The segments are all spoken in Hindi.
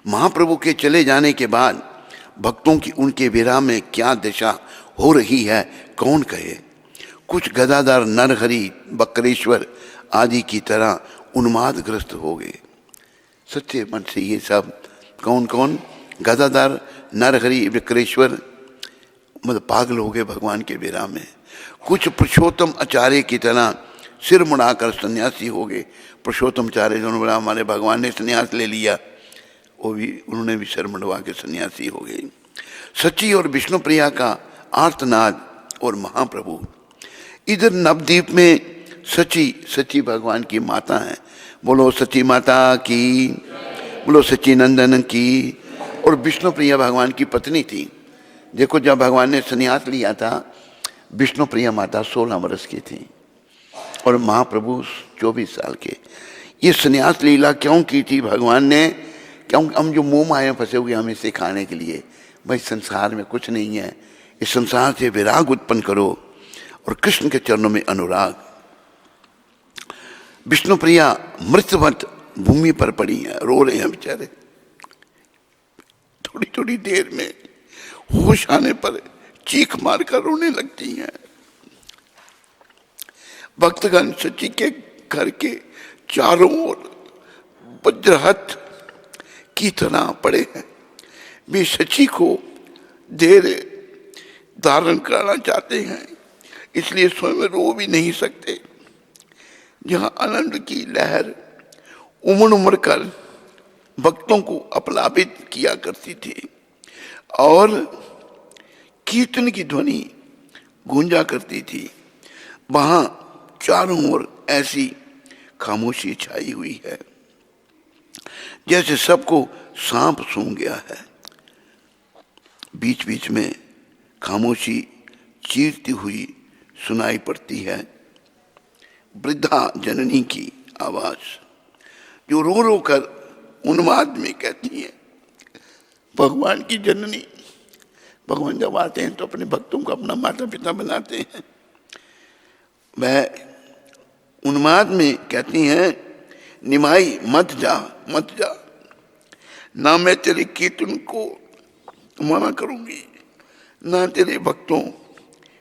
महाप्रभु के चले जाने के बाद भक्तों की उनके विरह में क्या दशा हो रही है कौन कहे। कुछ गदाधर नरहरि बकरेश्वर आदि की तरह उन्मादग्रस्त हो गए। सच्चे मन से ये सब कौन कौन, गदाधर नरहरि बकरेश्वर, मतलब पागल हो गए भगवान के विरह में। कुछ पुरुषोत्तम आचार्य की तरह सिर मुड़ाकर सन्यासी हो गए। पुरुषोत्तम आचार्य जो बोला हमारे भगवान ने सन्यास ले लिया, वो भी उन्होंने भी सिर मुड़वा के सन्यासी हो गए। सची और विष्णु प्रिया का आर्तनाद और महाप्रभु। इधर नवद्वीप में सची भगवान की माता है, बोलो सची माता की, बोलो सची नंदन की। और विष्णु प्रिया भगवान की पत्नी थी। देखो जब भगवान ने सन्यास लिया था विष्णु प्रिया माता 16 वर्ष की थी और महाप्रभु 24 साल के। ये सन्यास लीला क्यों की थी भगवान ने? क्यों? हम जो मोह माया फंसे हुए हमें सिखाने के लिए, भाई संसार में कुछ नहीं है, इस संसार से विराग उत्पन्न करो और कृष्ण के चरणों में अनुराग। विष्णु प्रिया मृतवत भूमि पर पड़ी है, रो रहे हैं बेचारे। थोड़ी थोड़ी देर में होश आने पर चीख मारकर रोने लगती हैं। भक्तगण सची के घर के चारों ओर वज्रहत की तरह पड़े हैं। वे सची को देर धारण कराना चाहते हैं, इसलिए स्वयं रो भी नहीं सकते। जहां आनंद की लहर उमड़ उमड़ कर भक्तों को अपलापित किया करती थी और कीर्तन की ध्वनि गूंजा करती थी, वहां चारों ओर ऐसी खामोशी छाई हुई है जैसे सबको सांप सूंघ गया है। बीच बीच में खामोशी चीरती हुई सुनाई पड़ती है वृद्धा जननी की आवाज, जो रो रो कर उन्माद में कहती है। भगवान की जननी, भगवान जब आते हैं तो अपने भक्तों को अपना माता पिता बनाते हैं। वह उन्माद में कहती हैं, निमाई मत जा मत जा, ना मैं तेरे कीर्तन को मना करूंगी ना तेरे भक्तों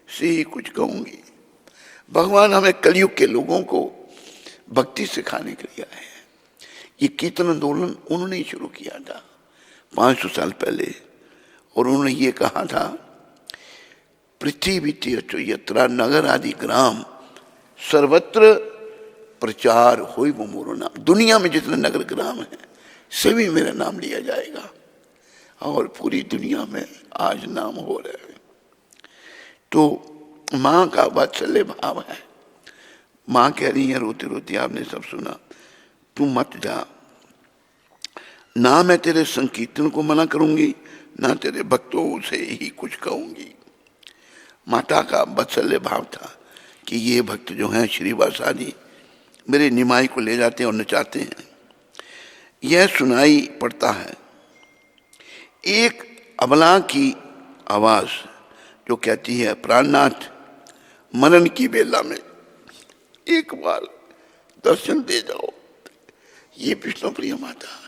से ही कुछ कहूंगी। भगवान हमें कलयुग के लोगों को भक्ति सिखाने के लिए आए हैं। ये कीर्तन आंदोलन उन्होंने ही शुरू किया था 500 साल पहले, और उन्होंने ये कहा था, पृथ्वी तीर्थ यत्रा नगर आदि ग्राम सर्वत्र प्रचार होई वो मोरो नाम। दुनिया में जितने नगर ग्राम हैं सभी मेरा नाम लिया जाएगा, और पूरी दुनिया में आज नाम हो रहे हैं। तो माँ का वात्सल्य भाव है। माँ कह रही है रोती रोती, आपने सब सुना, तू मत जा, ना मैं तेरे संकीर्तन को मना करूंगी ना तेरे भक्तों से ही कुछ कहूंगी। माता का वात्सल्य भाव था कि ये भक्त जो हैं श्रीवास आदि मेरे निमाई को ले जाते हैं और नचाते हैं। यह सुनाई पड़ता है एक अबला की आवाज जो कहती है, प्राणनाथ मरण की बेला में एक बार दर्शन दे जाओ। ये विष्णु प्रिय माता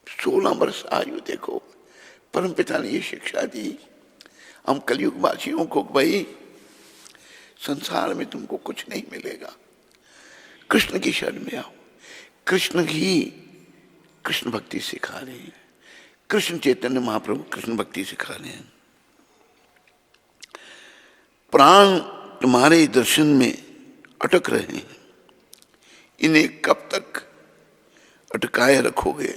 16 वर्ष आयु, देखो परम पिता ने ये शिक्षा दी हम कलयुग वासियों को, भाई संसार में तुमको कुछ नहीं मिलेगा, कृष्ण की शरण में आओ। कृष्ण ही कृष्ण भक्ति सिखा रहे हैं, कृष्ण चैतन्य महाप्रभु कृष्ण भक्ति सिखा रहे हैं। प्राण तुम्हारे दर्शन में अटक रहे हैं, इन्हें कब तक अटकाए रखोगे?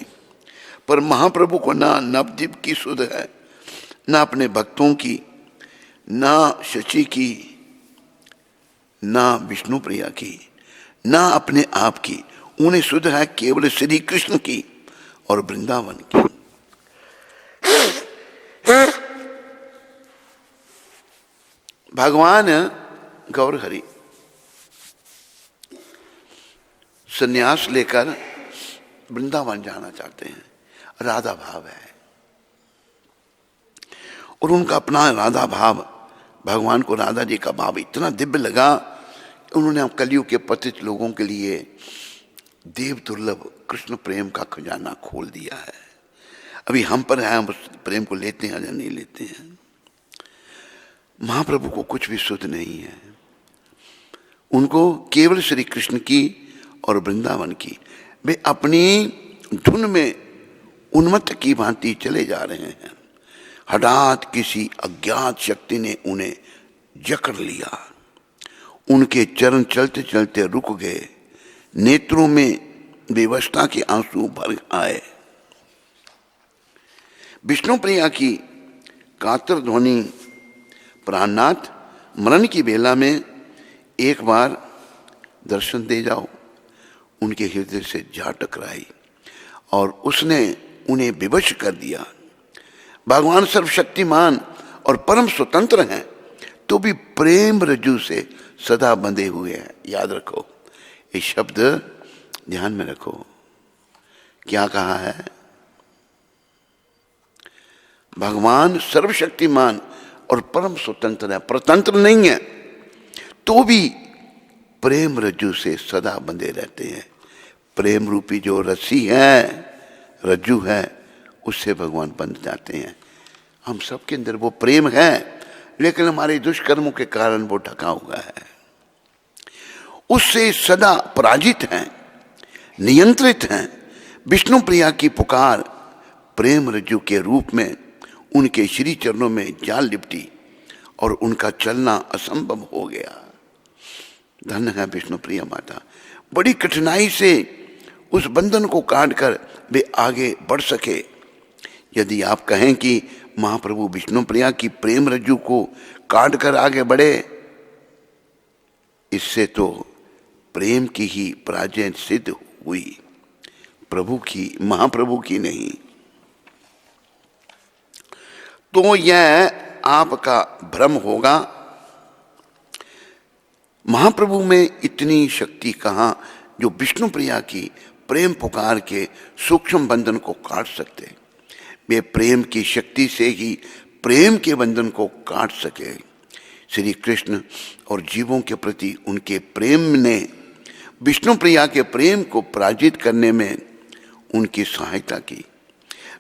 पर महाप्रभु को ना नवद्वीप की सुध है, ना अपने भक्तों की, ना शची की, ना विष्णु प्रिया की, ना अपने आप की। उन्हें सुध है केवल श्री कृष्ण की और वृंदावन की। भगवान गौर हरि संन्यास लेकर वृंदावन जाना चाहते हैं, राधा भाव है, और उनका अपना राधा भाव, भगवान को राधा जी का भाव इतना दिव्य लगा, उन्होंने कलयुग के पतित लोगों के लिए देव दुर्लभ कृष्ण प्रेम का खजाना खोल दिया है। अभी हम पर है, हम उस प्रेम को लेते हैं या नहीं लेते हैं। महाप्रभु को कुछ भी सुध नहीं है, उनको केवल श्री कृष्ण की और वृंदावन की, वे अपनी धुन में उन्मत्त की भांति चले जा रहे हैं। हठात किसी अज्ञात शक्ति ने उन्हें जकड़ लिया, उनके चरण चलते चलते रुक गए, नेत्रों में बेवस्ता के आंसू भर आए। विष्णु प्रिया की कातर ध्वनि प्राणनाथ मरण की बेला में एक बार दर्शन दे जाओ उनके हृदय से जा टकराई और उसने उन्हें विवश कर दिया। भगवान सर्वशक्तिमान और परम स्वतंत्र हैं, तो भी प्रेम रज्जु से सदा बंधे हुए हैं। याद रखो, ये शब्द ध्यान में रखो। क्या कहा है? भगवान सर्वशक्तिमान और परम स्वतंत्र है, परतंत्र नहीं है, तो भी प्रेम रज्जु से सदा बंधे रहते हैं। प्रेम रूपी जो रस्सी है, रज्जु है, उससे भगवान बंध जाते हैं। हम सबके अंदर वो प्रेम है, लेकिन हमारे दुष्कर्मों के कारण वो ढका हुआ है। उससे सदा पराजित हैं, नियंत्रित हैं। विष्णु प्रिया की पुकार प्रेम रज्जु के रूप में उनके श्री चरणों में जा लिपटी और उनका चलना असंभव हो गया। धन्य है विष्णु प्रिया माता, बड़ी कठिनाई से उस बंधन को काटकर वे आगे बढ़ सके। यदि आप कहें कि महाप्रभु विष्णु प्रिया की प्रेम रज्जु को काटकर आगे बढ़े, इससे तो प्रेम की ही पराजय सिद्ध हुई, प्रभु की, महाप्रभु की नहीं। तो यह आपका भ्रम होगा। महाप्रभु में इतनी शक्ति कहाँ जो विष्णु प्रिया की प्रेम पुकार के सूक्ष्म बंधन को काट सकते। वे प्रेम की शक्ति से ही प्रेम के बंधन को काट सके। श्री कृष्ण और जीवों के प्रति उनके प्रेम ने विष्णु प्रिया के प्रेम को पराजित करने में उनकी सहायता की।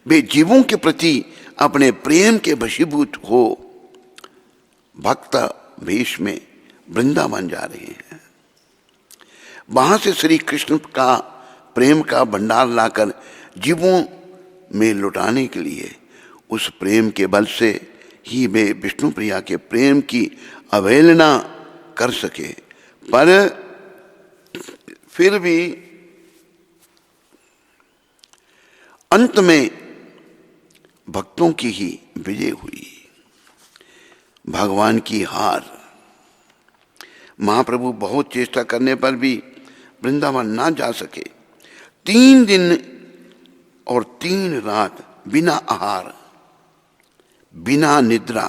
वे जीवों के प्रति अपने प्रेम के वशीभूत हो भक्त वेश में वृंदावन जा रहे हैं। वहां से श्री कृष्ण का प्रेम का भंडार लाकर जीवों में लुटाने के लिए उस प्रेम के बल से ही वे विष्णु प्रिया के प्रेम की अवहेलना कर सके। पर फिर भी अंत में भक्तों की ही विजय हुई, भगवान की हार। महाप्रभु बहुत चेष्टा करने पर भी वृंदावन ना जा सके। 3 दिन और 3 रात बिना आहार, बिना निद्रा,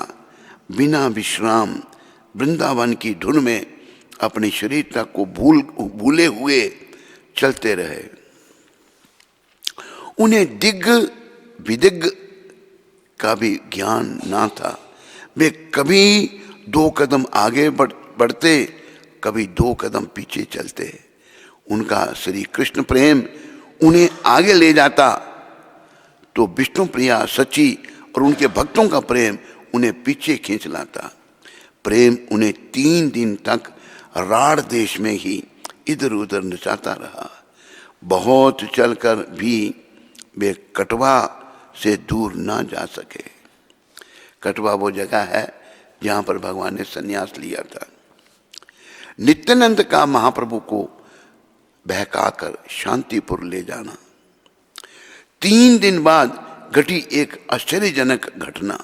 बिना विश्राम वृंदावन की धुन में अपने शरीर तक को भूले हुए चलते रहे। उन्हें दिग्ग विदिग्ग का भी ज्ञान ना था। वे कभी 2 कदम आगे बढ़ते, कभी 2 कदम पीछे चलते। उनका श्री कृष्ण प्रेम उन्हें आगे ले जाता, तो विष्णु प्रिया सच्ची और उनके भक्तों का प्रेम उन्हें पीछे खींच लाता। प्रेम उन्हें 3 दिन तक राढ़ देश में ही इधर उधर नचाता रहा। बहुत चलकर भी वे कटवा से दूर ना जा सके। कटवा वो जगह है जहाँ पर भगवान ने संन्यास लिया था। नित्यानंद का महाप्रभु को बहकाकर शांतिपुर ले जाना। 3 दिन बाद घटी एक आश्चर्यजनक घटना।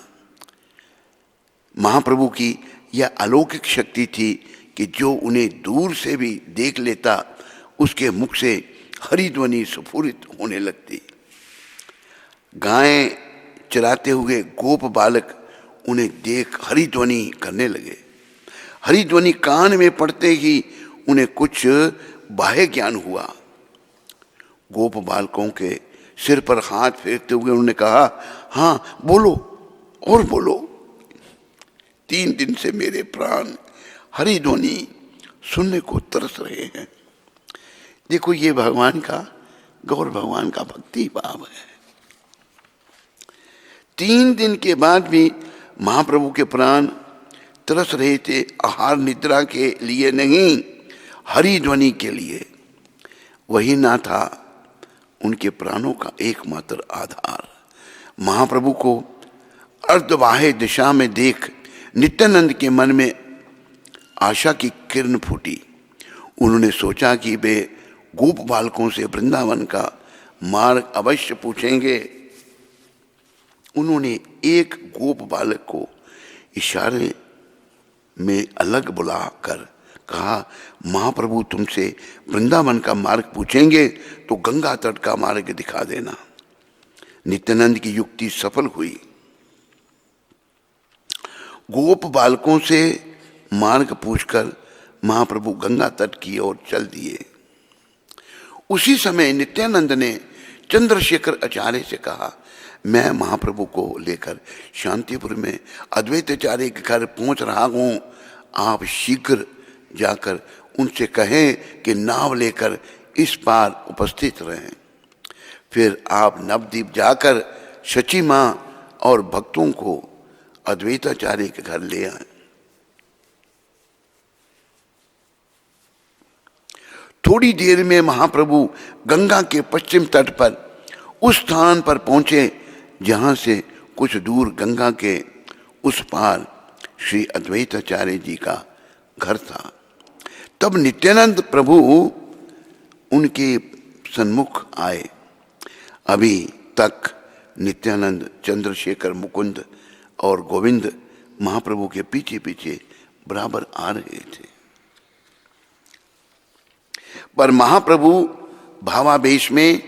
महाप्रभु की यह अलौकिक शक्ति थी कि जो उन्हें दूर से भी देख लेता, उसके मुख से हरि ध्वनि स्फुरित होने लगती। गायें चराते हुए गोप बालक उन्हें देख हरि ध्वनि करने लगे। हरि ध्वनि कान में पड़ते ही उन्हें कुछ बाह्य ज्ञान हुआ। गोप बालकों के सिर पर हाथ फेरते हुए उन्होंने कहा, हाँ बोलो और बोलो। 3 दिन से मेरे प्राण हरि ध्वनि सुनने को तरस रहे हैं। देखो ये भगवान का, गौर भगवान का भक्ति भाव है। 3 दिन के बाद भी महाप्रभु के प्राण तरस रहे थे, आहार निद्रा के लिए नहीं, हरि ध्वनि के लिए। वही ना था उनके प्राणों का एकमात्र आधार। महाप्रभु को अर्धबाह्य दिशा में देख नित्यानंद के मन में आशा की किरण फूटी। उन्होंने सोचा कि वे गोप बालकों से वृंदावन का मार्ग अवश्य पूछेंगे। उन्होंने एक गोप बालक को इशारे में अलग बुलाकर कहा, महाप्रभु तुमसे वृंदावन का मार्ग पूछेंगे तो गंगा तट का मार्ग दिखा देना। नित्यानंद की युक्ति सफल हुई। गोप बालकों से मार्ग पूछकर महाप्रभु गंगा तट की ओर चल दिए। उसी समय नित्यानंद ने चंद्रशेखर आचार्य से कहा, मैं महाप्रभु को लेकर शांतिपुर में अद्वैताचार्य के घर पहुंच रहा हूं, आप शीघ्र जाकर उनसे कहें कि नाव लेकर इस पार उपस्थित रहें। फिर आप नवद्वीप जाकर शची मां और भक्तों को अद्वैताचार्य के घर ले आए। थोड़ी देर में महाप्रभु गंगा के पश्चिम तट पर उस स्थान पर पहुंचे जहां से कुछ दूर गंगा के उस पार श्री अद्वैताचार्य जी का घर था। तब नित्यानंद प्रभु उनके सन्मुख आए। अभी तक नित्यानंद, चंद्रशेखर, मुकुंद और गोविंद महाप्रभु के पीछे पीछे बराबर आ रहे थे, पर महाप्रभु भावावेश में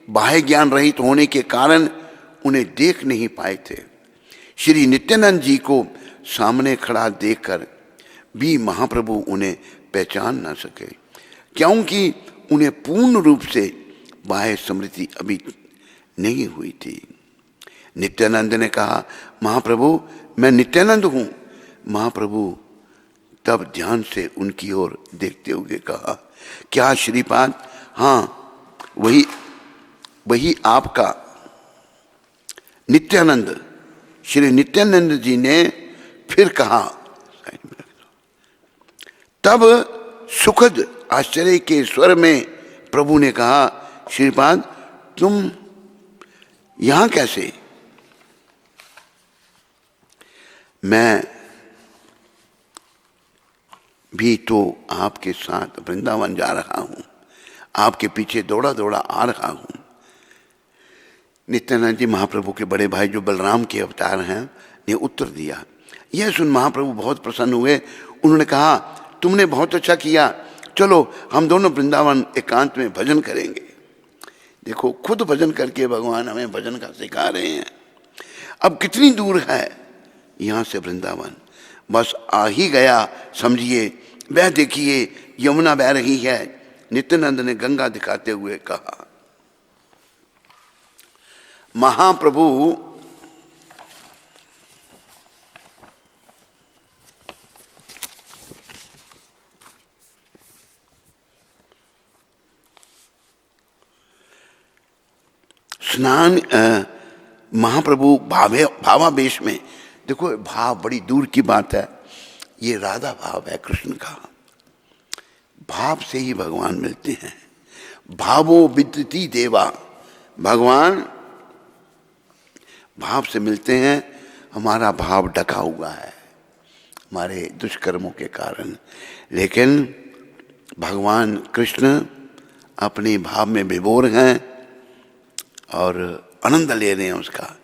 बाह्य ज्ञान रहित होने के कारण उन्हें देख नहीं पाए थे। श्री नित्यानंद जी को सामने खड़ा देखकर भी महाप्रभु उन्हें पहचान न सके, क्योंकि उन्हें पूर्ण रूप से बाह्य स्मृति अभी नहीं हुई थी। नित्यानंद ने कहा, महाप्रभु मैं नित्यानंद हूं। महाप्रभु तब ध्यान से उनकी ओर देखते हुए कहा, क्या श्रीपाद? हाँ, वही आपका नित्यानंद। श्री नित्यानंद जी ने फिर कहा। तब सुखद आश्चर्य के स्वर में प्रभु ने कहा, श्रीपाद तुम यहां कैसे? मैं भी तो आपके साथ वृंदावन जा रहा हूं, आपके पीछे दौड़ा दौड़ा आ रहा हूं। नित्यानंद जी महाप्रभु के बड़े भाई जो बलराम के अवतार हैं ने उत्तर दिया। यह सुन महाप्रभु बहुत प्रसन्न हुए। उन्होंने कहा, तुमने बहुत अच्छा किया, चलो हम दोनों वृंदावन एकांत में भजन करेंगे। देखो, खुद भजन करके भगवान हमें भजन का सिखा रहे हैं। अब कितनी दूर है यहां से वृंदावन? बस आ ही गया समझिए। वह देखिए यमुना बह रही है। नित्यानंद ने गंगा दिखाते हुए कहा। महाप्रभु स्नान महाप्रभु भावावेश में, देखो भाव बड़ी दूर की बात है, ये राधा भाव है कृष्ण का। भाव से ही भगवान मिलते हैं। भावो विद्यति देवा, भगवान भाव से मिलते हैं। हमारा भाव ढका हुआ है हमारे दुष्कर्मों के कारण, लेकिन भगवान कृष्ण अपने भाव में विभोर हैं और आनंद ले रहे हैं उसका।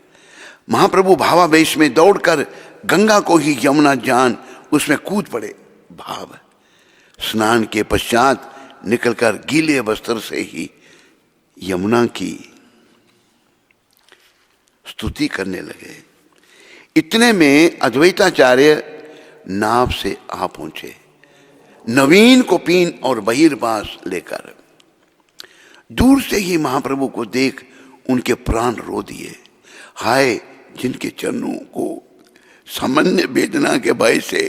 महाप्रभु भावावेश में दौड़कर गंगा को ही यमुना जान उसमें कूद पड़े। भाव स्नान के पश्चात निकलकर गीले वस्त्र से ही यमुना की स्तुति करने लगे। इतने में अद्वैताचार्य नाव से आ पहुंचे, नवीन कोपीन और बहिर्बास लेकर। दूर से ही महाप्रभु को देख उनके प्राण रो दिए। हाय, जिनके चरणों को सामान्य वेदना के भय से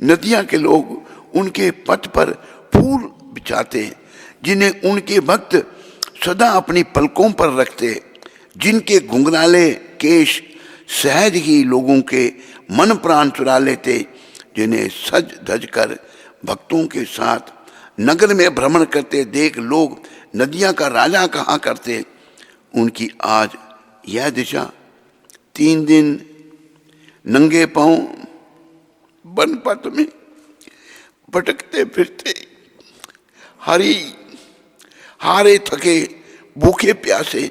नदियां के लोग उनके पथ पर फूल बिछाते, जिन्हें उनके भक्त सदा अपनी पलकों पर रखते, जिनके घुंघराले केश सहज ही लोगों के मन प्राण चुरा लेते, जिन्हें सज धज कर भक्तों के साथ नगर में भ्रमण करते देख लोग नदियां का राजा कहा करते, उनकी आज यह दिशा 3 दिन नंगे पांव बनपथ में भटकते फिरते, हारे थके भूखे प्यासे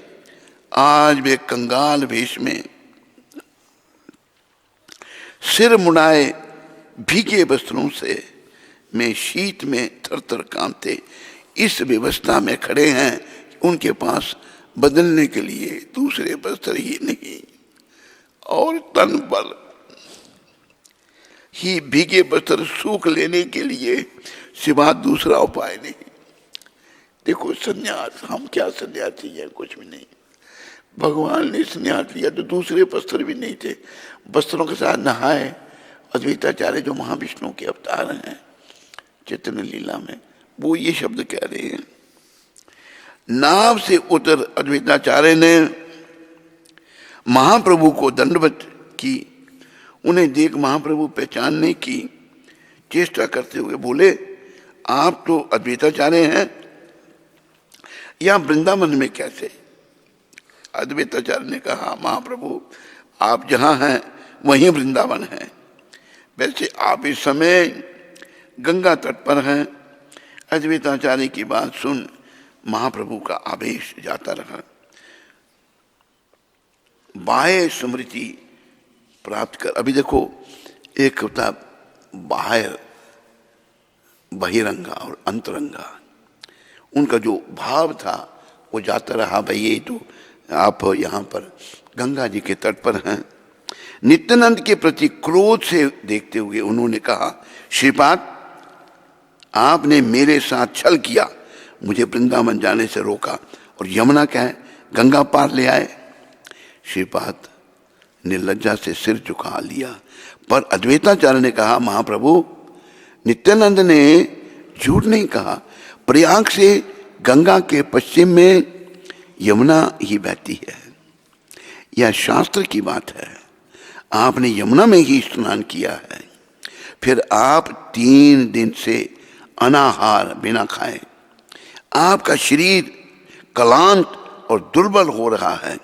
आज वे कंगाल वेश में सिर मुड़ाए भीगे वस्त्रों से मैं शीत में थर थर कांपते इस व्यवस्था में खड़े हैं, उनके पास बदलने के लिए दूसरे वस्त्र ही नहीं और तन पर ही भीगे वस्त्र सूख लेने के लिए सिवा दूसरा उपाय नहीं। देखो संन्यास, हम क्या सन्यासी हैं, कुछ भी नहीं। भगवान ने संन्यास लिया तो दूसरे वस्त्र भी नहीं थे, वस्त्रों के साथ नहाए। अद्वैताचार्य जो महाविष्णु के अवतार हैं चैतन्य लीला में, वो ये शब्द कह रहे हैं। नाव से उतर अद्वैताचार्य ने महाप्रभु को दंडवत की। उन्हें देख महाप्रभु पहचानने की चेष्टा करते हुए बोले, आप तो अद्वैताचार्य हैं, या वृंदावन में कैसे? अद्वैताचार्य ने कहा, महाप्रभु आप जहाँ हैं वहीं वृंदावन है। वैसे आप इस समय गंगा तट पर हैं। अद्वैताचार्य की बात सुन महाप्रभु का आवेश जाता रहा। बाह्य स्मृति प्राप्त कर, अभी देखो एक होता बाह्य बहिरंगा और अंतरंगा, उनका जो भाव था वो जाता रहा। भाई ये तो आप यहाँ पर गंगा जी के तट पर हैं। नित्यानंद के प्रति क्रोध से देखते हुए उन्होंने कहा, श्रीपाद आपने मेरे साथ छल किया, मुझे वृंदावन जाने से रोका और यमुना क्या है गंगा पार ले आए। श्रीपाद ने लज्जा से सिर झुका लिया, पर अद्वैताचार्य ने कहा, महाप्रभु नित्यानंद ने झूठ नहीं कहा। प्रयाग से गंगा के पश्चिम में यमुना ही बहती है, यह शास्त्र की बात है। आपने यमुना में ही स्नान किया है, फिर आप 3 दिन से अनाहार बिना खाए, आपका शरीर क्लांत और दुर्बल हो रहा है।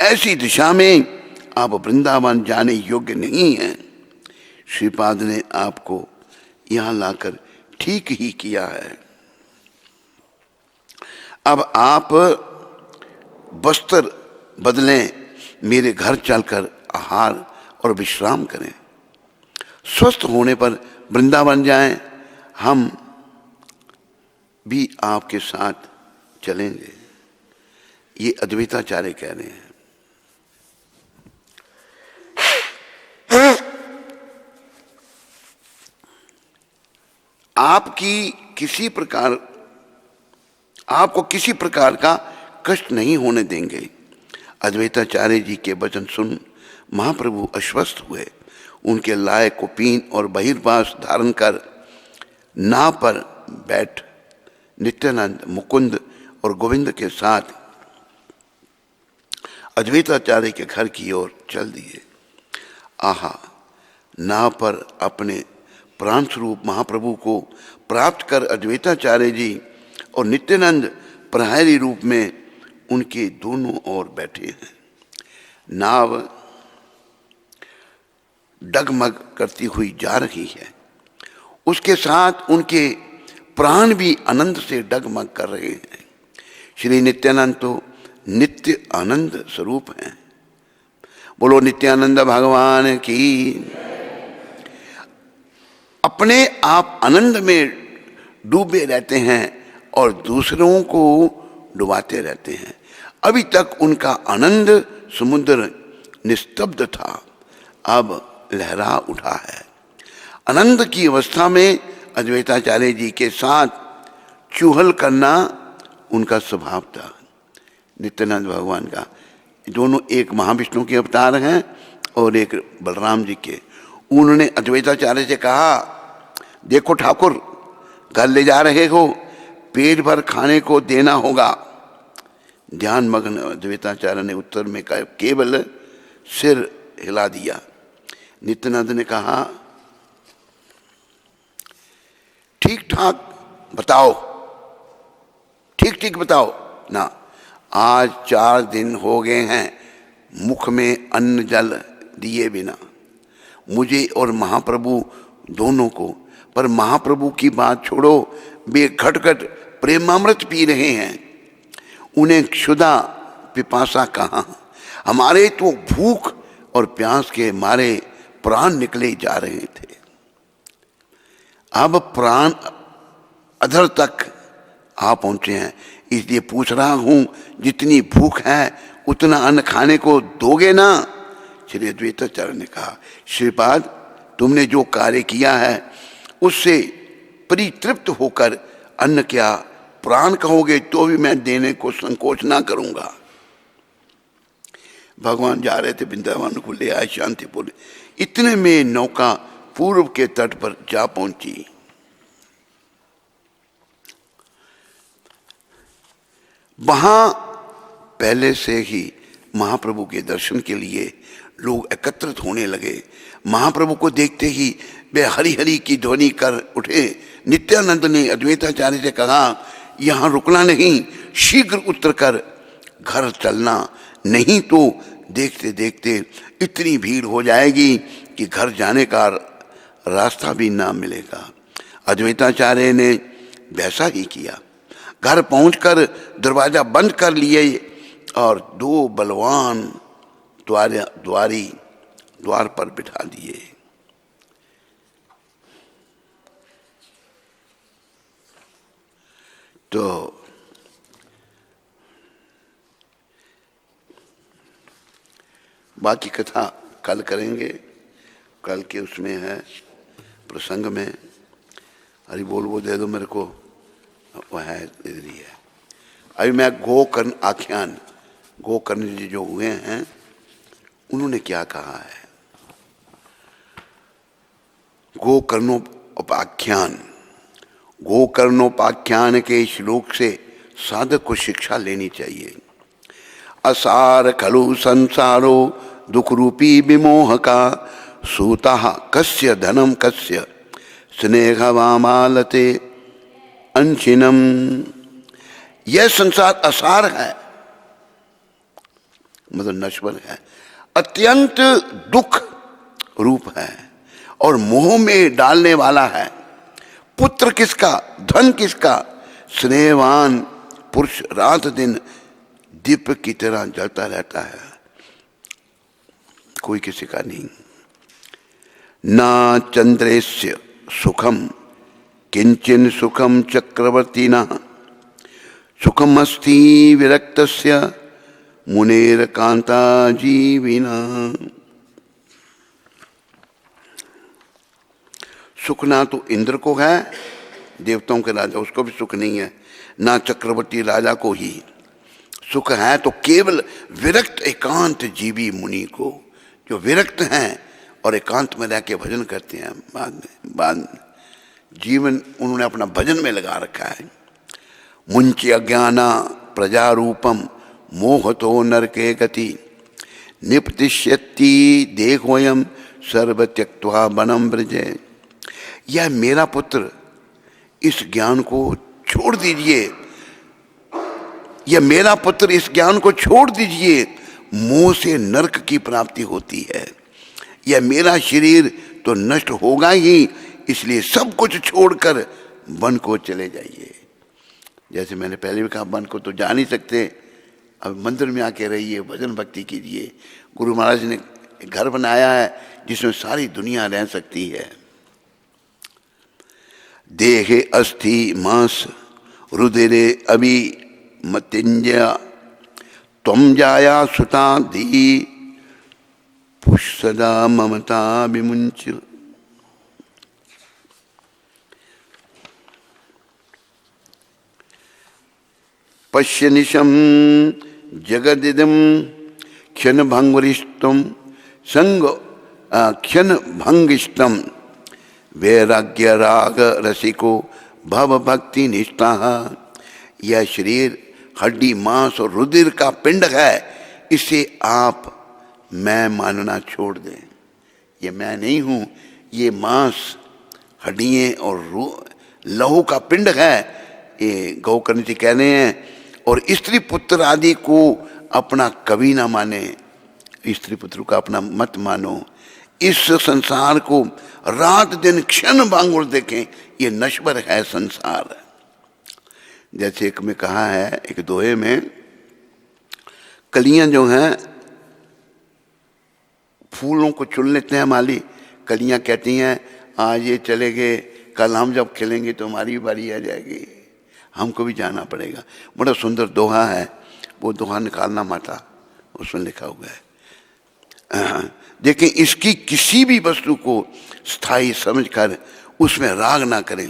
ऐसी दिशा में आप वृंदावन जाने योग्य नहीं हैं। श्रीपाद ने आपको यहाँ लाकर ठीक ही किया है। अब आप वस्त्र बदलें, मेरे घर चलकर आहार और विश्राम करें, स्वस्थ होने पर वृंदावन जाएं, हम भी आपके साथ चलेंगे। ये अद्वैताचार्य कह रहे हैं। आपको किसी प्रकार का कष्ट नहीं होने देंगे। अद्वैताचार्य जी के वचन सुन महाप्रभु आश्वस्त हुए। उनके लाए कुपीन और बहिर्वास धारण कर नाव पर बैठ नित्यानंद, मुकुंद और गोविंद के साथ अद्वैताचार्य के घर की ओर चल दिए। आहा, नाव पर अपने प्राण स्वरूप महाप्रभु को प्राप्त कर अद्वैताचार्य जी और नित्यानंद प्रहरी रूप में उनके दोनों ओर बैठे हैं। नाव डगमग करती हुई जा रही है, उसके साथ उनके प्राण भी आनंद से डगमग कर रहे हैं। श्री नित्यानंद तो नित्य आनंद स्वरूप हैं। बोलो नित्यानंद भगवान की। अपने आप आनंद में डूबे रहते हैं और दूसरों को डुबाते रहते हैं। अभी तक उनका आनंद समुद्र निस्तब्ध था, अब लहरा उठा है। आनंद की अवस्था में अद्वैताचार्य जी के साथ चुहल करना उनका स्वभाव था। नित्यानंद भगवान का, दोनों एक महाविष्णु के अवतार हैं और एक बलराम जी के। उन्होंने अद्वैताचार्य से कहा, देखो ठाकुर, घर ले जा रहे हो, पेट भर खाने को देना होगा। ध्यान मग्न अद्वैताचार्य ने उत्तर में केवल सिर हिला दिया। नित्यानंद ने कहा, ठीक ठाक बताओ, ठीक ठीक बताओ ना। आज 4 दिन हो गए हैं मुख में अन्न जल दिए बिना, मुझे और महाप्रभु दोनों को। पर महाप्रभु की बात छोड़ो, वे घट-घट प्रेमामृत पी रहे हैं, उन्हें क्षुधा पिपासा कहाँ। हमारे तो भूख और प्यास के मारे प्राण निकले जा रहे थे, अब प्राण अधर तक आ पहुंचे हैं। इसलिए पूछ रहा हूं, जितनी भूख है उतना अन्न खाने को दोगे ना? श्री अद्वैताचार्य ने कहा, श्रीपाद तुमने जो कार्य किया है उससे परितृप्त होकर अन्न क्या प्राण कहोगे तो भी मैं देने को संकोच ना करूंगा। भगवान जा रहे थे, वृंदावन को ले आए शांतिपुर। इतने में नौका पूर्व के तट पर जा पहुंची। वहां पहले से ही महाप्रभु के दर्शन के लिए लोग एकत्रित होने लगे। महाप्रभु को देखते ही वे हरि हरि की ध्वनि कर उठे। नित्यानंद ने अद्वैताचार्य से कहा, यहाँ रुकना नहीं, शीघ्र उतरकर घर चलना, नहीं तो देखते देखते इतनी भीड़ हो जाएगी कि घर जाने का रास्ता भी ना मिलेगा। अद्वैताचार्य ने वैसा ही किया। घर पहुंचकर दरवाजा बंद कर लिए और 2 बलवान द्वारी द्वार पर बिठा दिए। तो बाकी कथा कल करेंगे। कल के उसमें है प्रसंग में, अरे बोल वो दे दो मेरे को, वह है इधर ही है। अभी मैं गोकर्ण आख्यान, गोकर्ण जी जो हुए हैं उन्होंने क्या कहा है। गोकर्णोपाख्यान, गोकर्णोपाख्यान के श्लोक से साधक को शिक्षा लेनी चाहिए। असार खलु संसारो दुख रूपी विमोह का, सूता कस्य धनम कस्य स्नेहवामालते अंशिनम। यह संसार असार है, मतलब नश्वर है, अत्यंत दुख रूप है और मोह में डालने वाला है। पुत्र किसका, धन किसका? स्नेहवान पुरुष रात दिन दीप की तरह जलता रहता है, कोई किसी का नहीं। ना चंद्रेस्य सुखम किंचिन सुखम चक्रवर्ती न, सुखमस्ति विरक्तस्य मुनेर कांता जीविना। सुख ना तो इंद्र को है, देवताओं के राजा, उसको भी सुख नहीं है, ना चक्रवर्ती राजा को ही सुख है, तो केवल विरक्त एकांत जीवी मुनि को, जो विरक्त हैं और एकांत में रह के भजन करते हैं। बाद में जीवन उन्होंने अपना भजन में लगा रखा है। मुंची अज्ञाना प्रजारूपम मोहतो नरके गति, निपतिष्यति देहोयम सर्व त्यक्त्वा वनम ब्रजे। यह मेरा पुत्र, इस ज्ञान को छोड़ दीजिए, यह मेरा पुत्र, इस ज्ञान को छोड़ दीजिए, मोह से नरक की प्राप्ति होती है। यह मेरा शरीर तो नष्ट होगा ही, इसलिए सब कुछ छोड़कर वन को चले जाइए। जैसे मैंने पहले भी कहा, वन को तो जा नहीं सकते, अब मंदिर में आके रहिए, भजन भक्ति कीजिए। गुरु महाराज ने घर बनाया है जिसमें सारी दुनिया रह सकती है। देहे अस्थि मांस रुधिरे अभी मतिंजया, त्वं जाया सुता धी पुष्सदा ममता विमुंच। पश्य निशम जगदिदम क्षण भंगरिष्टम संग क्षण भंगिष्टम वैराग्य राग रसिको भव भक्ति निष्ठा। यह शरीर हड्डी मांस और रुधिर का पिंड है, इसे आप मैं मानना छोड़ दें। ये मैं नहीं हूं, ये मांस हड्डियां और लहू का पिंड है, ये गौकर्ण जी कह रहे हैं। और स्त्री पुत्र आदि को अपना कभी ना माने, स्त्री पुत्र का अपना मत मानो। इस संसार को रात दिन क्षण भांगुर देखें, ये नश्वर है संसार। जैसे एक में कहा है, एक दोहे में, कलियां जो हैं फूलों को चुन लेते हैं माली, कलियां कहती हैं आज ये चले गए, कल हम जब खिलेंगे तो हमारी बारी आ जाएगी, हमको भी जाना पड़ेगा। बड़ा सुंदर दोहा है, वो दोहा निकालना माता, उसमें लिखा हुआ है। देखें, इसकी किसी भी वस्तु को स्थायी समझकर उसमें राग ना करें।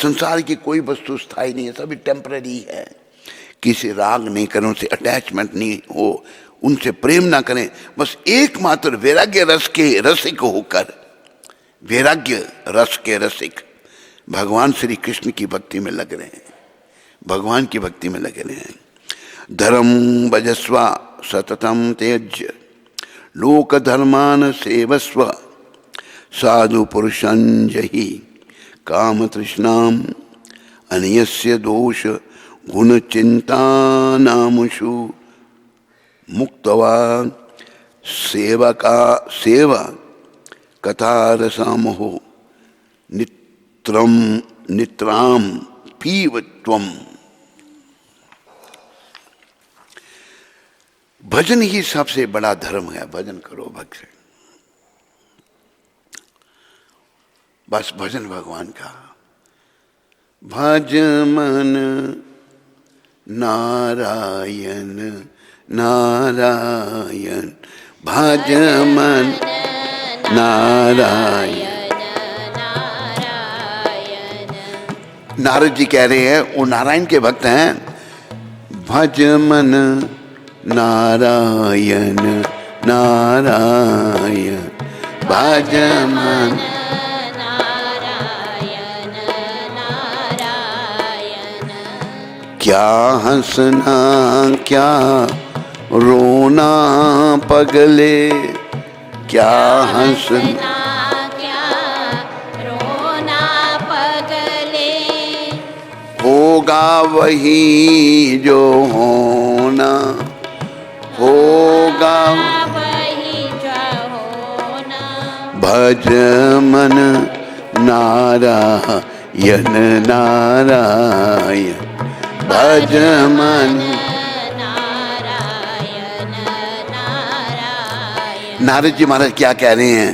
संसार की कोई वस्तु स्थायी नहीं है, सभी टेम्पररी है। किसी राग नहीं करें, उनसे अटैचमेंट नहीं हो, उनसे प्रेम ना करें। बस एकमात्र वैराग्य रस के रसिक होकर, वैराग्य रस के रसिक भगवान श्री कृष्ण की भक्ति में लग रहे हैं, भगवान की भक्ति में लगे रहे हैं। धर्म भजस्व सततम त्यज्य लोक धर्मान सेवस्व साधु पुरुषं जहि काम तृष्णाम अन्यस्य दोष गुण चिंता नामुषु मुक्तवा सेवका सेवा कथा रसामहो नित्रम नित्राम पीवत्वम। भजन ही सबसे बड़ा धर्म है। भजन करो भक्त, बस भजन भगवान का। भज मन नारायण नारायण, भज मन नारायण। नारद जी कह रहे हैं, वो नारायण के भक्त हैं। भज मन नारायण नारायण, भज मन नारायण नारायण। क्या हंसना क्या रोना पगले, क्या हंसना होगा वही जो होना, होगा वही जो होना। भज मन नारायण नारायण, भज मन नारायण नारायण। नारद जी महाराज क्या कह रहे हैं?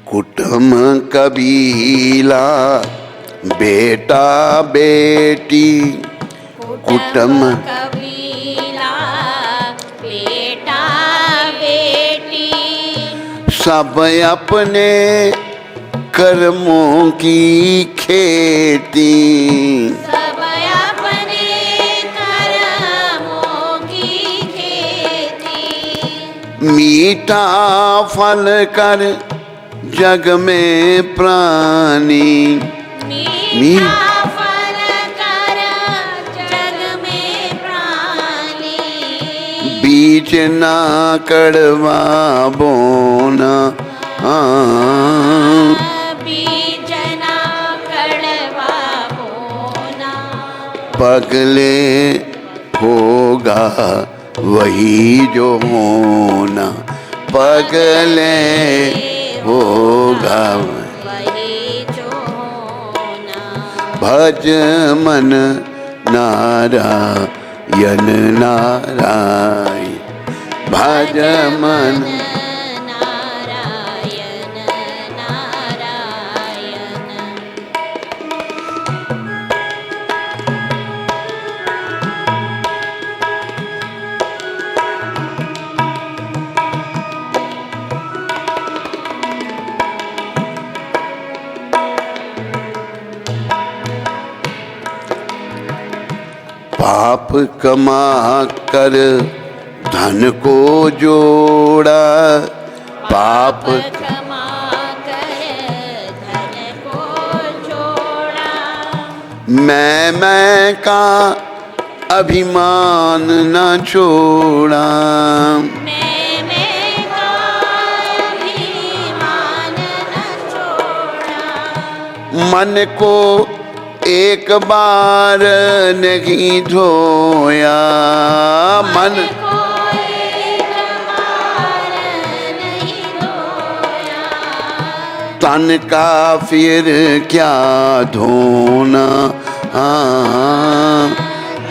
कुटुम कबीला बेटा बेटी, कुटुम कबीला बेटा बेटी, सब अपने कर्मों की खेती, सब अपने कर्मों की खेती। मीठा फल कर जग में प्राणी, मीठा फल कर जग में प्राणी। बीज ना कड़वा बोना, बीज ना कड़वा बोना। पगले होगा वही जो होना, पगले होगा वही जो होना। भज मन नारायण नारायण, भज मन नारायण नारायण। पाप कमा कर धन को जोड़ा, पाप कमा कर धन को जोड़ा। मैं का अभिमान न छोड़ा, मैं का अभिमान न छोड़ा। मन को एक बार नहीं धोया, मन को एक बार नहीं धोया। तन का फिर क्या धोना,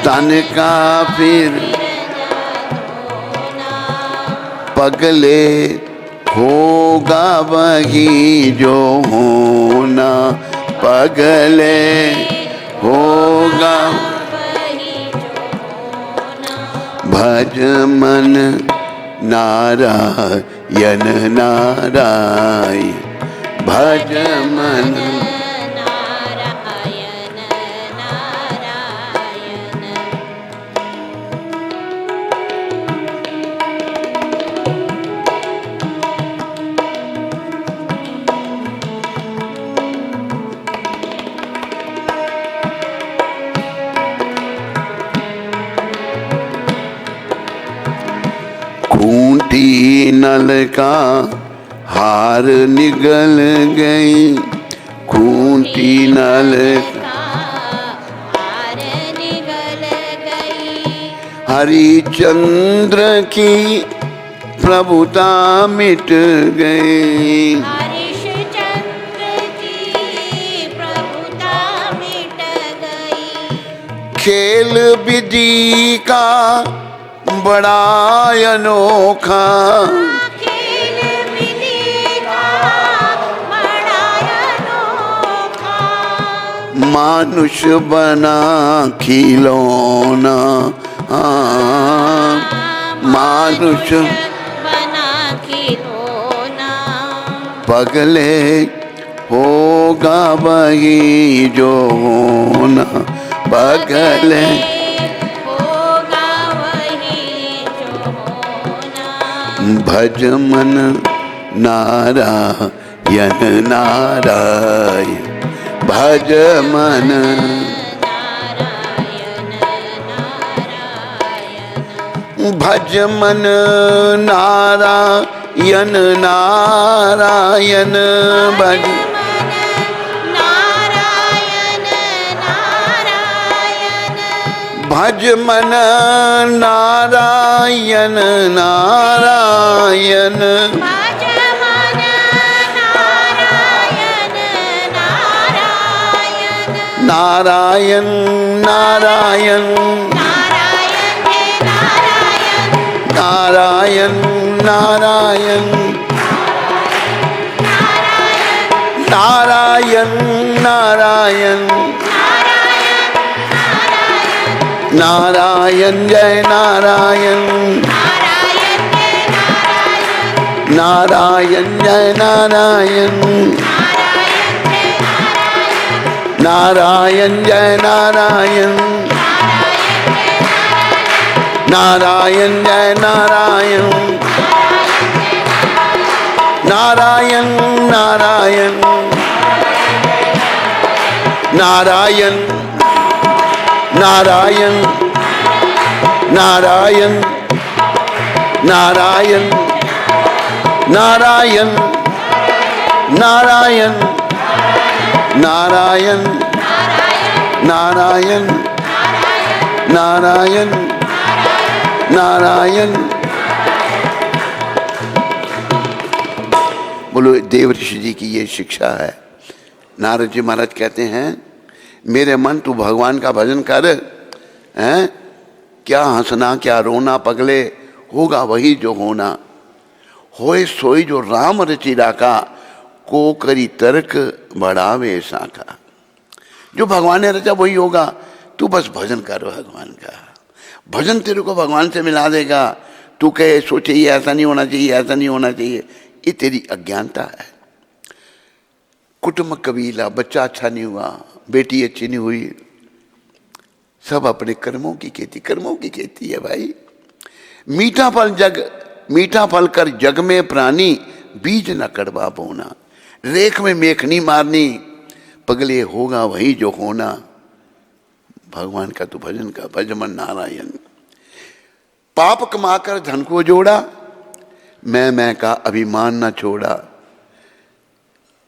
तन का फिर पगले होगा वही जो होना, पगले होगा भज मन नारायण नारायण, भज मन नारायण नारायण। खूंटी नल का हार निगल गई, खूंटी नल हार निगल गई। हरिचंद्र की प्रभुता मिट गई, हरिश्चंद्र की प्रभुता मिट गई। खेल विधि का बड़ा अनोखा, खेल विधि का बड़ा अनोखा। मानुष बना खिलौना, मानुष बना खिलौना। पगले होगा वही जो होना, पगले होगा वही जो होना। भज मन नारायण नारायण, भज मन नारायण नारायण। भज मन नारायण नारायण, भज नारायण नारायण। भज मन नारायण नारायण, भज मन नारायण नारायण। नारायण नारायण नारायण नारायण। नारायण नारायण नारायण, नारायण जय नारायण, नारायण जय नारायण, नारायण जय नारायण, नारायण जय नारायण, नारायण नारायण नारायण नारायण नारायण नारायण नारायण नारायण नारायण नारायण नारायण नारायण। बोलो देव ऋषि जी की ये शिक्षा है। नारद जी महाराज कहते हैं मेरे मन तू भगवान का भजन कर, हैं क्या हंसना क्या रोना, पगले होगा वही जो होना, होए सोई जो राम रचि राका, को करी तर्क बढ़ावे साका। जो भगवान ने रचा वही होगा, तू बस भजन कर भगवान का, भजन तेरे को भगवान से मिला देगा। तू कहे सोचे ये ऐसा नहीं होना चाहिए, ऐसा नहीं होना चाहिए, ये तेरी अज्ञानता है। कुटुंब कबीला, बच्चा अच्छा नहीं हुआ, बेटी अच्छी नहीं हुई, सब अपने कर्मों की खेती है भाई। मीठा फल कर जग में प्राणी, बीज न कड़वा बोना। रेख में मेखनी मारनी, पगले होगा वही जो होना। भगवान का तो भजन का भजमन नारायण। पाप कमाकर धन को जोड़ा, मैं का अभिमान ना छोड़ा।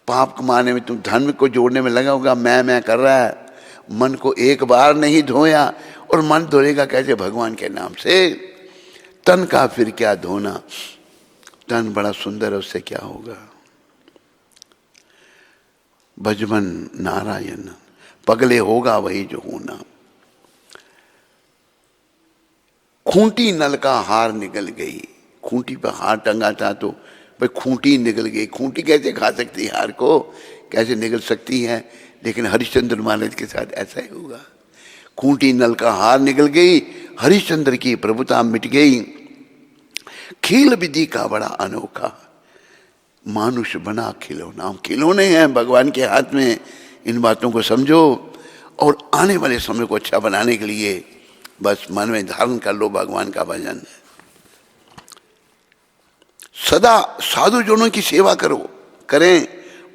पाप कमाने में, तुम धन को जोड़ने में लगा होगा, मैं कर रहा है। मन को एक बार नहीं धोया, और मन धोएगा कैसे? भगवान के नाम से। तन का फिर क्या धोना, तन बड़ा सुंदर है, उससे क्या होगा? भजमन नारायण, पगले होगा वही जो होना। खूंटी नल का हार निकल गई। खूंटी पर हार टंगा था तो भाई खूंटी निकल गई। खूंटी कैसे खा सकती है हार को? कैसे निकल सकती है? लेकिन हरिश्चंद्र महाराज के साथ ऐसा ही होगा। खूंटी नल का हार निकल गई, हरिश्चंद्र की प्रभुता मिट गई। खेल विधि का बड़ा अनोखा, मानुष बना खिलौना। खिलौने हैं भगवान के हाथ में। इन बातों को समझो और आने वाले समय को अच्छा बनाने के लिए बस मन में धारण कर लो भगवान का भजन। सदा साधु जनों की सेवा करें।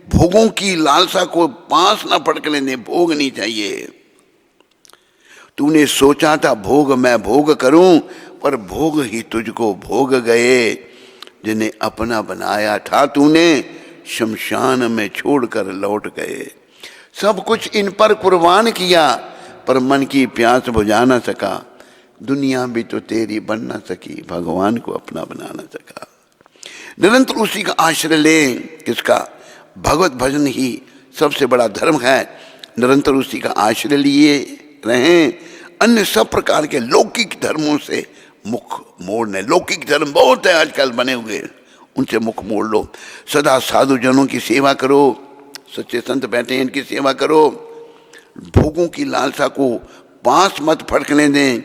भोगों की लालसा को पास ना पटकने दें, भोग नहीं चाहिए। तूने सोचा था भोग मैं भोग करूं, पर भोग ही तुझको भोग गए। जिन्हें अपना बनाया था तूने, शमशान में छोड़कर लौट गए। सब कुछ इन पर कुर्बान किया, पर मन की प्यास बुझा ना सका। दुनिया भी तो तेरी बन ना सकी, भगवान को अपना बना ना सका। निरंतर उसी का आश्रय लें। किसका? भगवत भजन ही सबसे बड़ा धर्म है। निरंतर उसी का आश्रय लिए रहें। अन्य सब प्रकार के लौकिक धर्मों से मुख मोड़ने। लौकिक धर्म बहुत है आजकल बने हुए, उनसे मुख मोड़ लो। सदा साधु जनों की सेवा करो। सच्चे संत बैठे हैं, इनकी सेवा करो। भोगों की लालसा को पास मत फटकने दें,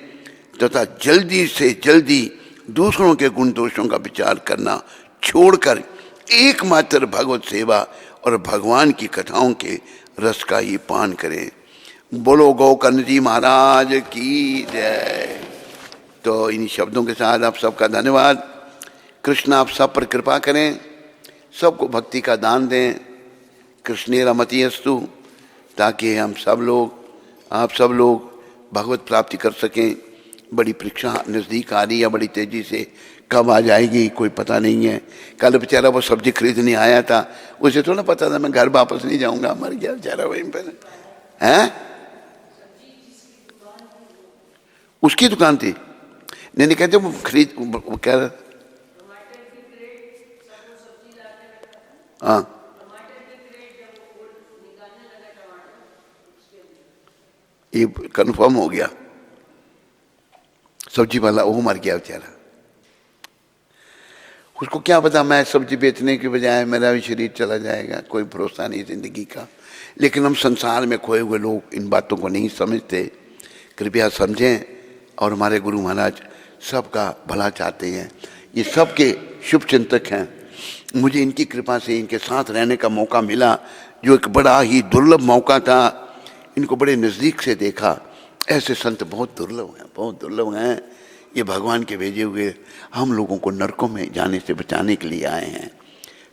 तथा जल्दी से जल्दी दूसरों के गुण दोषों का विचार करना छोड़कर एकमात्र भगवत सेवा और भगवान की कथाओं के रस का ही पान करें। बोलो गोकर्ण जी महाराज की जय। तो इन शब्दों के साथ आप सबका धन्यवाद। कृष्ण आप सब पर कृपा करें, सबको भक्ति का दान दें। कृष्णेरा मतियस्तु, ताकि हम सब लोग, आप सब लोग भगवत प्राप्ति कर सकें। बड़ी परीक्षा नज़दीक आ रही है, बड़ी तेज़ी से कब आ जाएगी कोई पता नहीं है। कल बेचारा वो सब्जी खरीदने आया था, उसे थोड़ा पता था मैं घर वापस नहीं जाऊंगा, मर गया बेचारा वहीं पर। हैं? उसकी दुकान थी? नहीं कहते वो खरीद, वो कह रहा, हाँ ये कंफर्म हो गया। सब्जी वाला वो मर गया बेचारा। उसको क्या पता मैं सब्जी बेचने के बजाय मेरा भी शरीर चला जाएगा, कोई भरोसा नहीं जिंदगी का। लेकिन हम संसार में खोए हुए लोग इन बातों को नहीं समझते। कृपया समझें, और हमारे गुरु महाराज सबका भला चाहते हैं। ये सबके शुभ चिंतक हैं। मुझे इनकी कृपा से इनके साथ रहने का मौका मिला, जो एक बड़ा ही दुर्लभ मौका था। इनको बड़े नज़दीक से देखा। ऐसे संत बहुत दुर्लभ हैं, बहुत दुर्लभ हैं। ये भगवान के भेजे हुए हम लोगों को नरकों में जाने से बचाने के लिए आए हैं।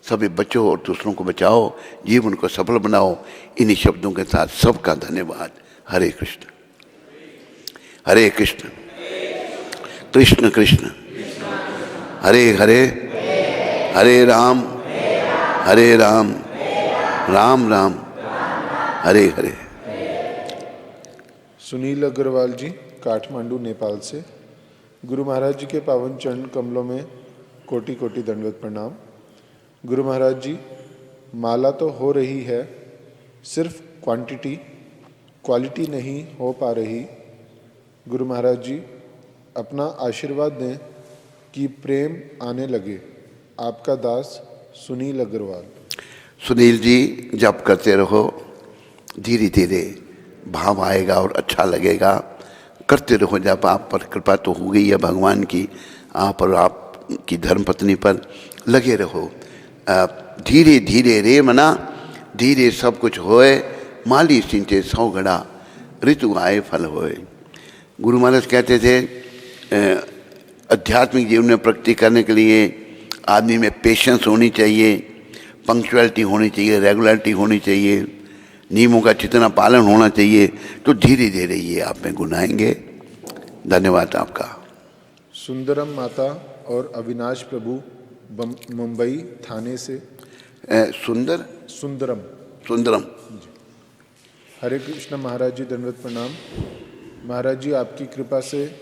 सभी बचो और दूसरों को बचाओ, जीवन को सफल बनाओ। इन्हीं शब्दों के साथ सबका धन्यवाद। हरे कृष्ण हरे कृष्ण कृष्ण कृष्ण हरे हरे, हरे राम राम राम हरे हरे। सुनील अग्रवाल जी, काठमांडू नेपाल से। गुरु महाराज जी के पावन चरण कमलों में कोटि कोटि दंडवत प्रणाम। गुरु महाराज जी, माला तो हो रही है, सिर्फ क्वालिटी नहीं हो पा रही। गुरु महाराज जी अपना आशीर्वाद दें कि प्रेम आने लगे। आपका दास सुनील अग्रवाल। सुनील जी, जप करते रहो, धीरे धीरे भाव आएगा और अच्छा लगेगा। करते रहो जब। आप पर कृपा तो हो गई है भगवान की, आप और आपकी धर्मपत्नी पर लगे रहो। धीरे धीरे रे मना, धीरे सब कुछ होए। माली सिंचे 100 घड़ा, ऋतु आए फल होए। गुरु महाराज कहते थे आध्यात्मिक जीवन में प्रगति करने के लिए आदमी में पेशेंस होनी चाहिए, पंक्चुअलिटी होनी चाहिए, रेगुलरिटी होनी चाहिए, नियमों का जितना पालन होना चाहिए, तो धीरे धीरे ये आप में गुण आएंगे। धन्यवाद आपका। सुंदरम माता और अविनाश प्रभु मुंबई थाने से। सुंदरम। हरे कृष्ण महाराज जी, दंडवत प्रणाम। महाराज जी, आपकी कृपा से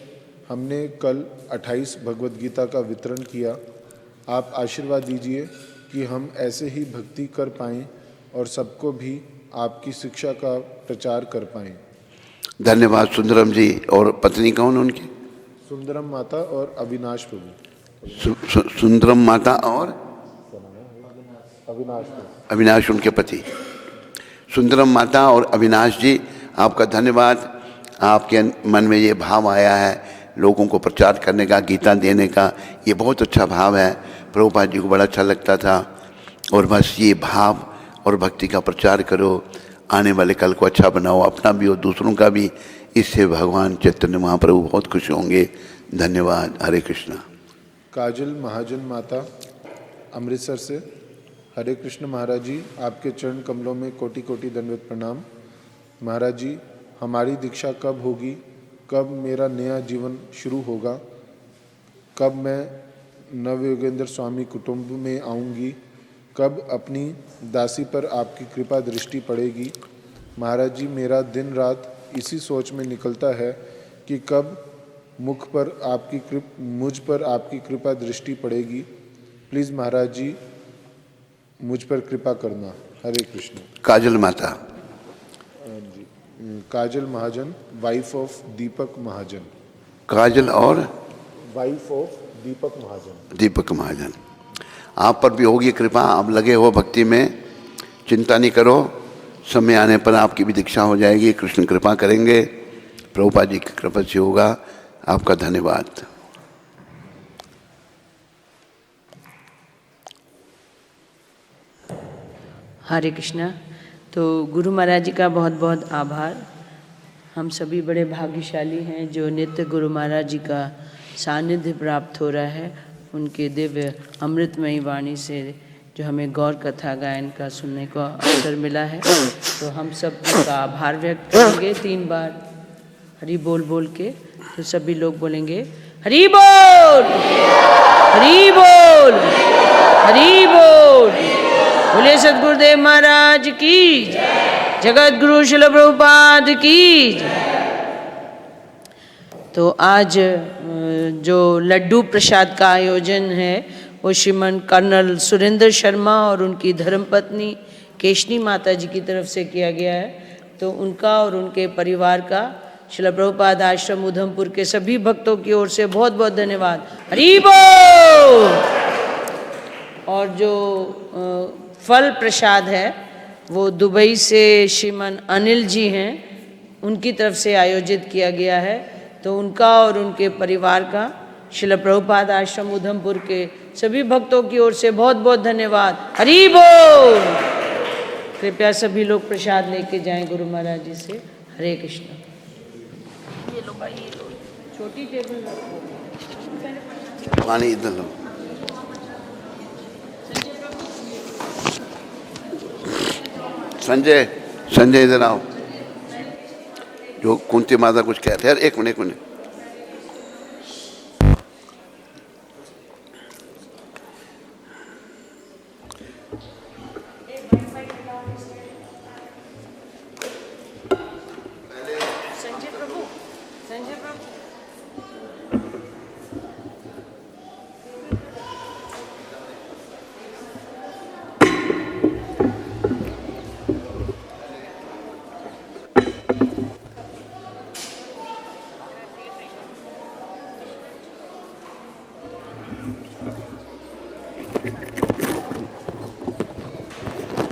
हमने कल 28 भगवत गीता का वितरण किया। आप आशीर्वाद दीजिए कि हम ऐसे ही भक्ति कर पाएं और सबको भी आपकी शिक्षा का प्रचार कर पाएं। धन्यवाद सुंदरम जी। और पत्नी कौन उनकी? सुंदरम माता और अविनाश प्रभु। सुंदरम माता और अविनाश उनके पति। सुंदरम माता और अविनाश जी, आपका धन्यवाद। आपके मन में ये भाव आया है लोगों को प्रचार करने का, गीता देने का, ये बहुत अच्छा भाव है। प्रभुपाद जी को बड़ा अच्छा लगता था। और बस ये भाव और भक्ति का प्रचार करो, आने वाले कल को अच्छा बनाओ, अपना भी और दूसरों का भी। इससे भगवान चैतन्य महाप्रभु बहुत खुश होंगे। धन्यवाद। हरे कृष्णा। काजल महाजन माता अमृतसर से। हरे कृष्ण महाराज जी, आपके चरण कमलों में कोटि कोटि दंडवत प्रणाम। महाराज जी, हमारी दीक्षा कब होगी? कब मेरा नया जीवन शुरू होगा? कब मैं नवयोगेंद्र स्वामी कुटुंब में आऊँगी? कब अपनी दासी पर आपकी कृपा दृष्टि पड़ेगी? महाराज जी, मेरा दिन रात इसी सोच में निकलता है कि कब मुझ पर आपकी कृपा दृष्टि पड़ेगी। प्लीज़ महाराज जी, मुझ पर कृपा करना। हरे कृष्ण। काजल माता जी, काजल महाजन, वाइफ ऑफ दीपक महाजन। काजल और वाइफ ऑफ दीपक महाजन। आप पर भी होगी कृपा। आप लगे हो भक्ति में, चिंता नहीं करो। समय आने पर आपकी भी दीक्षा हो जाएगी। कृष्ण कृपा करेंगे, प्रभुपाद जी की कृपा से होगा। आपका धन्यवाद। हरे कृष्णा। तो गुरु महाराज जी का बहुत बहुत आभार। हम सभी बड़े भाग्यशाली हैं जो नित्य गुरु महाराज जी का सानिध्य प्राप्त हो रहा है। उनके दिव्य अमृतमयी वाणी से जो हमें गौर कथा गायन का सुनने का अवसर मिला है, तो हम सब का आभार व्यक्त करेंगे 3 बार हरि बोल बोल के। तो सभी लोग बोलेंगे हरि बोल, हरि बोल, हरि बोल। बोले सद्गुरुदेव महाराज की, जगत गुरु शिल प्रभुपाद की। तो आज जो लड्डू प्रसाद का आयोजन है वो श्रीमान कर्नल सुरेंद्र शर्मा और उनकी धर्मपत्नी केशनी माता जी की तरफ से किया गया है। तो उनका और उनके परिवार का श्रील प्रभुपाद आश्रम उधमपुर के सभी भक्तों की ओर से बहुत बहुत धन्यवाद। हरि बोल। और जो फल प्रसाद है वो दुबई से श्रीमान अनिल जी हैं, उनकी तरफ से आयोजित किया गया है। तो उनका और उनके परिवार का श्रील प्रभुपाद आश्रम उधमपुर के सभी भक्तों की ओर से बहुत बहुत धन्यवाद। हरि बोल। कृपया सभी लोग प्रसाद लेके जाएं गुरु महाराज जी से। हरे कृष्ण। ये लो भाई, ये लो, छोटी टेबल रखो। पानी इधर लो। संजय इधर आओ। जो कुंती माता कुछ कहते हैं। एक मिनट